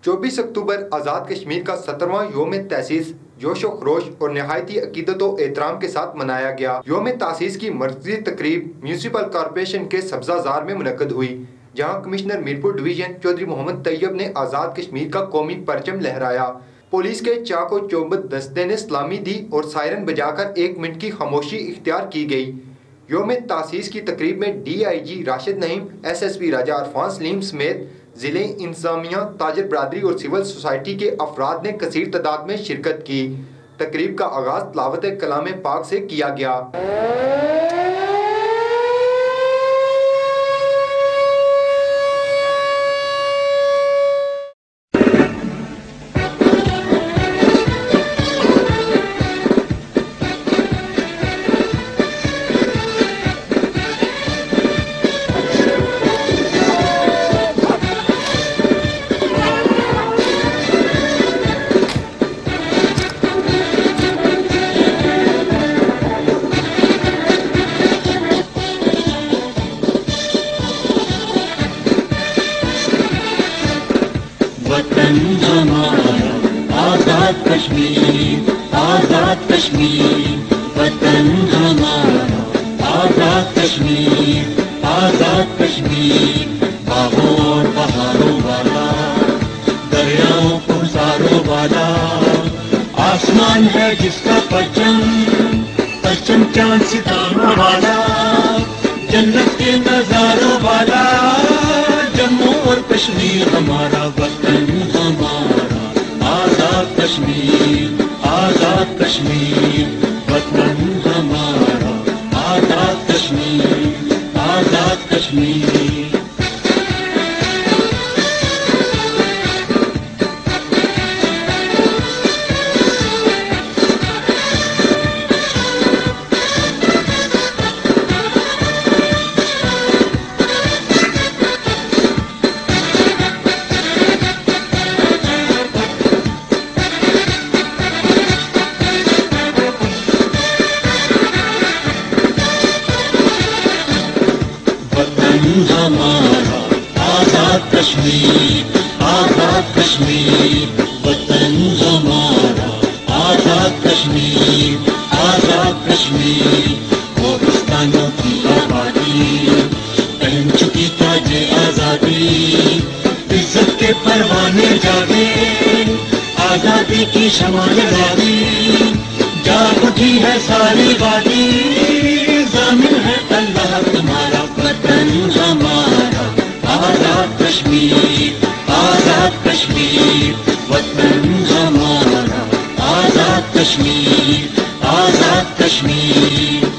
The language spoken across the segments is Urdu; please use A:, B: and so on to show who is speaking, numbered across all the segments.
A: 24 اکتوبر آزاد کشمیر کا 17واں یوم تاسیس جوش و خروش اور نہایتی عقیدت و احترام کے ساتھ منایا گیا۔ یوم تاسیس کی مرکزی تقریب میونسپل کارپوریشن کے سبزہ زار میں منعقد ہوئی، جہاں کمشنر میرپور ڈویژن چودھری محمد طیب نے آزاد کشمیر کا قومی پرچم لہرایا۔ پولیس کے چاق و چوبند دستے نے سلامی دی اور سائرن بجا کر 1 منٹ کی خاموشی اختیار کی گئی۔ یوم تاسیس کی تقریب میں DIG راشد نعیم، SSP راجہ عرفان سلیم سمیت ضلع انتظامیہ، تاجر برادری اور سول سوسائٹی کے افراد نے کثیر تعداد میں شرکت کی۔ تقریب کا آغاز تلاوت کلام پاک سے کیا گیا۔
B: وطن ہمارا آزاد کشمیر، آزاد کشمیر، وطن ہمارا آزاد کشمیر، آزاد کشمیر، باغوں اور پہاڑوں والا، دریاؤں کو ساروں والا، آسمان ہے جس کا پرچم، پرچم چاند ستاروں والا، جنت کے نظاروں والا، جموں اور کشمیر ہمارا، وطن ہمارا آزاد کشمیر، آزاد کشمیر، وطن ہمارا آزاد کشمیر، آزاد کشمیر۔ ہمارا آزاد کشمیر، آزاد کشمیر، وطن ہمارا آزاد کشمیر، آزاد کشمیر، پاکستانوں کی آبادی پہن چکی تاج آزادی، عزت کے پروانے جاگے، آزادی کی شمع جاری، جاگ اٹھی ہے ساری وادی، ضامن ہے اللہ تمہارا، وطن ہمارا آزاد کشمیر، آزاد کشمیر، وطن ہمارا آزاد کشمیر، آزاد کشمیر۔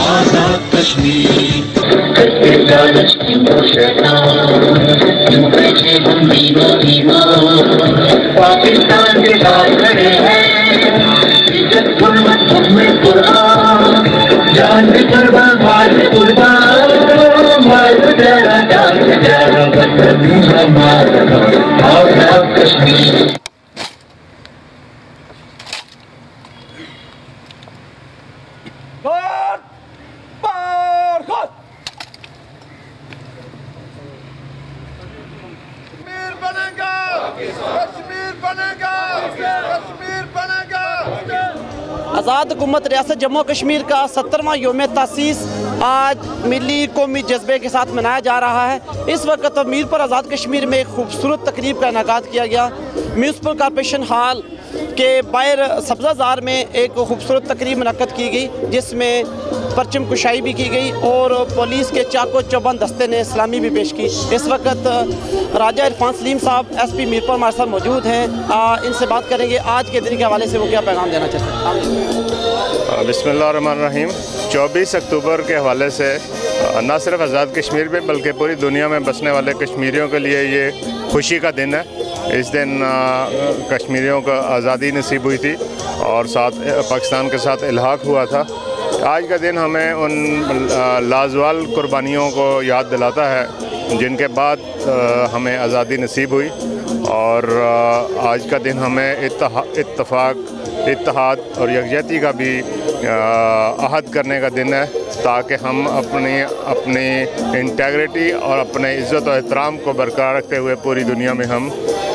B: آزاد کشمیر، لالچ کی پیچھے ہم پاکستان کے ساتھ کھڑے ہیں، عزت حرمت حکم قرآن، جان بھی قربان مال بھی قربان، مال تیرا جان تیرا، وطن ہمارا آزاد کشمیر۔
C: آزاد حکومت ریاست جموں کشمیر کا 17واں یوم تاسیس آج ملی قومی جذبے کے ساتھ منایا جا رہا ہے۔ اس وقت میرپور آزاد کشمیر میں ایک خوبصورت تقریب کا انعقاد کیا گیا۔ میونسپل کارپوریشن ہال کے باہر سبزہ زار میں ایک خوبصورت تقریب منعقد کی گئی، جس میں پرچم کشائی بھی کی گئی اور پولیس کے چاق و چوبند دستے نے سلامی بھی پیش کی۔ اس وقت راجہ عرفان سلیم صاحب SP میرپور ہمارے ساتھ موجود ہیں، ان سے بات کریں گے آج کے دن کے حوالے سے وہ کیا پیغام دینا چاہتے ہیں۔
D: بسم اللہ الرحمن الرحیم۔ 24 اکتوبر کے حوالے سے نہ صرف آزاد کشمیر میں بلکہ پوری دنیا میں بسنے والے کشمیریوں کے لیے یہ خوشی کا دن ہے۔ اس دن کشمیریوں کو آزادی نصیب ہوئی تھی اور ساتھ پاکستان کے ساتھ الحاق ہوا تھا۔ آج کا دن ہمیں ان لازوال قربانیوں کو یاد دلاتا ہے جن کے بعد ہمیں آزادی نصیب ہوئی، اور آج کا دن ہمیں اتفاق، اتحاد اور یکجہتی کا بھی عہد کرنے کا دن ہے، تاکہ ہم اپنی انٹیگریٹی اور اپنے عزت و احترام کو برقرار رکھتے ہوئے پوری دنیا میں ہم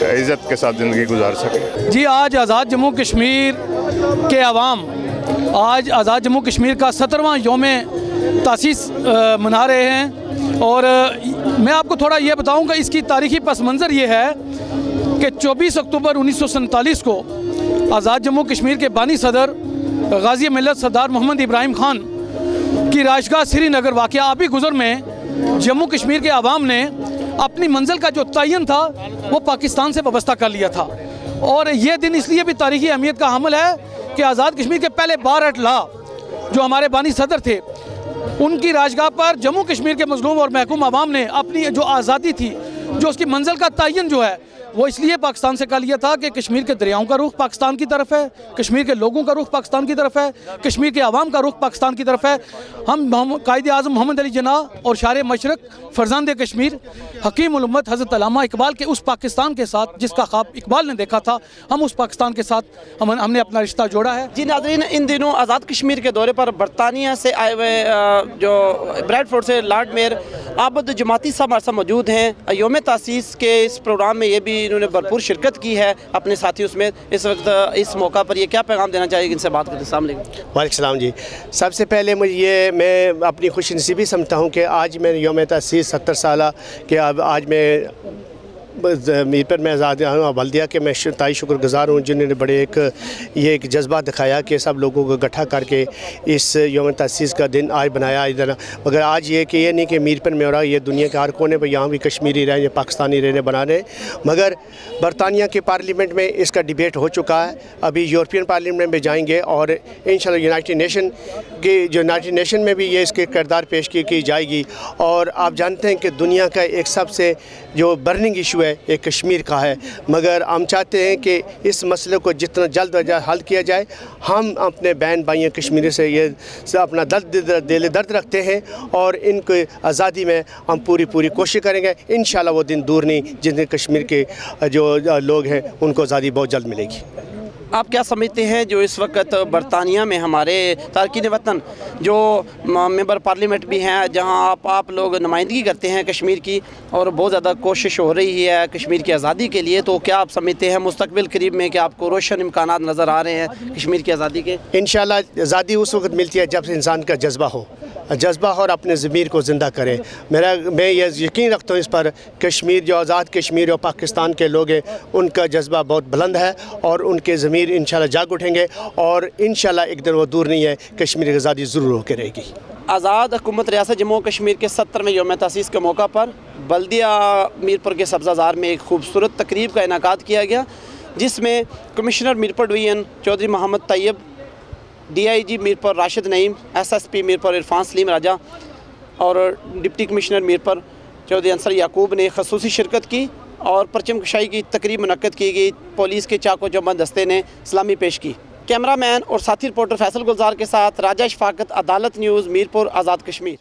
D: عزت کے ساتھ زندگی گزار سکیں۔
E: جی، آج آزاد جموں کشمیر کے عوام آج آزاد جموں کشمیر کا 17واں یوم تاسیس منا رہے ہیں، اور میں آپ کو تھوڑا یہ بتاؤں کہ اس کی تاریخی پس منظر یہ ہے کہ 24 اکتوبر 1947 کو آزاد جموں کشمیر کے بانی صدر غازی ملت سردار محمد ابراہیم خان کی رہائش گاہ سری نگر واقع آبی گزر میں جموں کشمیر کے عوام نے اپنی منزل کا جو تعین تھا وہ پاکستان سے وابستہ کر لیا تھا، اور یہ دن اس لیے بھی تاریخی اہمیت کا حامل ہے کہ آزاد کشمیر کے پہلے بارٹ لا جو ہمارے بانی صدر تھے، ان کی رہائش گاہ پر جموں کشمیر کے مظلوم اور محکوم عوام نے اپنی جو آزادی تھی، جو اس کی منزل کا تعین جو ہے وہ اس لیے پاکستان سے کر لیا تھا کہ کشمیر کے دریاؤں کا رخ پاکستان کی طرف ہے، کشمیر کے لوگوں کا رخ پاکستان کی طرف ہے، کشمیر کے عوام کا رخ پاکستان کی طرف ہے۔ ہم قائد اعظم محمد علی جناح اور شاعر مشرق فرزند کشمیر حکیم الامت حضرت علامہ اقبال کے اس پاکستان کے ساتھ جس کا خواب اقبال نے دیکھا تھا، ہم اس پاکستان کے ساتھ ہم نے اپنا رشتہ جوڑا ہے۔
C: جی ناظرین، ان دنوں آزاد کشمیر کے دورے پر برطانیہ سے آئے ہوئے جو بریڈ فورڈ سے لارڈ میئر عابد جماعتی صاحب ہمارے ساتھ موجود ہیں۔ یوم تاسیس کے اس پروگرام میں یہ بھی انہوں نے بھرپور شرکت کی ہے اپنے ساتھیوں سمیت۔ اس وقت اس موقع پر یہ کیا پیغام دینا چاہیے گا؟ ان سے بات کرتے ہیں۔ السلام علیکم۔
F: وعلیکم السلام جی۔ سب سے پہلے میں اپنی خوش نصیبی سمجھتا ہوں کہ آج میں یوم تاسیس 70 سالہ کہ آج میں میر پر میں آزاد ہوں بلدیہ کے میں تائی شکر گزار ہوں جنہوں نے بڑے ایک جذبہ دکھایا کہ سب لوگوں کو اکٹھا کر کے اس یوم تاسیس کا دن آج بنایا ادھر۔ مگر آج یہ نہیں کہ میر پر میں ہو رہا، یہ دنیا کے ہر کونے پہ یہاں بھی کشمیری رہے، پاکستانی رہنے بنا رہے، مگر برطانیہ کے پارلیمنٹ میں اس کا ڈیبیٹ ہو چکا ہے۔ ابھی یورپین پارلیمنٹ میں جائیں گے اور انشاءاللہ یونائٹڈ نیشن میں بھی یہ اس کے کردار پیش کی جائے گی۔ اور آپ جانتے ہیں کہ دنیا کا ایک سب سے جو برننگ ایشو ہے ایک کشمیر کا ہے، مگر ہم چاہتے ہیں کہ اس مسئلے کو جتنا جلد از جلد حل کیا جائے۔ ہم اپنے بہن بھائیوں کشمیری سے یہ اپنا درد رکھتے ہیں اور ان کی آزادی میں ہم پوری کوشش کریں گے۔ انشاءاللہ وہ دن دور نہیں جن دن کشمیر کے جو لوگ ہیں ان کو آزادی بہت جلد ملے گی۔
C: آپ کیا سمجھتے ہیں جو اس وقت برطانیہ میں ہمارے تارکین وطن جو ممبر پارلیمنٹ بھی ہیں، جہاں آپ لوگ نمائندگی کرتے ہیں کشمیر کی، اور بہت زیادہ کوشش ہو رہی ہے کشمیر کی آزادی کے لیے، تو کیا آپ سمجھتے ہیں مستقبل قریب میں کہ آپ کو روشن امکانات نظر آ رہے ہیں کشمیر کی آزادی کے؟
F: انشاءاللہ آزادی اس وقت ملتی ہے جب انسان کا جذبہ ہو اور اپنے ضمیر کو زندہ کرے۔ میں یہ یقین رکھتا ہوں اس پر، کشمیر جو آزاد کشمیر اور پاکستان کے لوگ ہیں ان کا جذبہ بہت بلند ہے اور ان کے ضمیر انشاءاللہ جاگ اٹھیں گے، اور انشاءاللہ ایک دن وہ دور نہیں ہے، کشمیر کی آزادی ضرور ہو کے رہے گی۔
C: آزاد حکومت ریاست جموں کشمیر کے 70ویں یوم تاسیس کے موقع پر بلدیہ میرپور کے سبزہ زار میں ایک خوبصورت تقریب کا انعقاد کیا گیا، جس میں کمشنر میرپور ڈویژن چودھری محمد طیب، DIG میرپور راشد نعیم، SSP میرپور عرفان سلیم راجہ اور ڈپٹی کمشنر میرپور چودھری انصر یعقوب نے خصوصی شرکت کی، اور پرچم کشائی کی تقریب منعقد کی گئی۔ پولیس کے چاق و چوبند دستے نے سلامی پیش کی۔ کیمرہ مین اور ساتھی رپورٹر فیصل گلزار کے ساتھ راجہ شفاقت، عدالت نیوز، میرپور، آزاد کشمیر۔